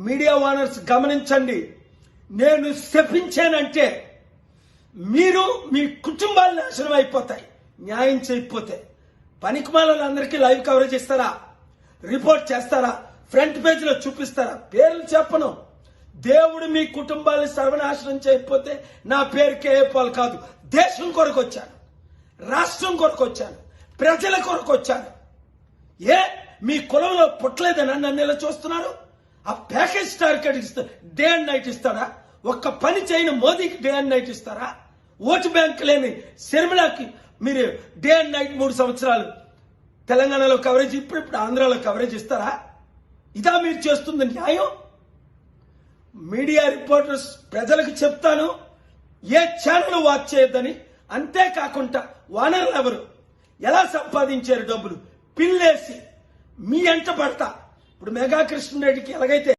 Media owners గమనించండి, నేను శపించానంటే మీరు మీ కుటుంబాలు నాశనం అయిపోతాయి న్యాయం చేయకపోతే. పనికిమాలందరికీ లైవ్ కవరేజ్ ఇస్తారా, రిపోర్ట్ చేస్తారా, ఫ్రంట్ పేజీలో చూపిస్తారా? పేర్లు చెప్పను. దేవుడు మీ కుటుంబాన్ని సర్వనాశనం చేయకపోతే నా పేరు కేఏపాల్ కాదు. దేశం కొరకు వచ్చాను, రాష్ట్రం కొరకు వచ్చాను, ప్రజల కొరకు వచ్చాను. మీ కులంలో పుట్టలేదని నన్ను ఎలా చూస్తున్నారు? ఆ ప్యాకేజ్ టార్గెట్ ఇస్తా డే అండ్ నైట్ ఇస్తాడా? ఒక్క పని చేయని మోదీకి డే అండ్ నైట్ ఇస్తారా? ఓటు బ్యాంక్ లేని శర్మిలాకి మీరు డే అండ్ నైట్ 3 సంవత్సరాలు తెలంగాణలో కవరేజ్, ఇప్పుడు ఆంధ్రాలో కవరేజ్ ఇస్తారా? ఇదా మీరు చేస్తుంది న్యాయం? మీడియా రిపోర్టర్స్ ప్రజలకు చెప్తాను, ఏ ఛానల్ వాచ్ చేయొద్దని. అంతేకాకుండా ఓనర్లు ఎవరు, ఎలా సంపాదించారు డబ్బులు, పిల్లేసి మీ ఎంట పడతా. ఇప్పుడు మెగా కృష్ణారెడ్డికి ఎలాగైతే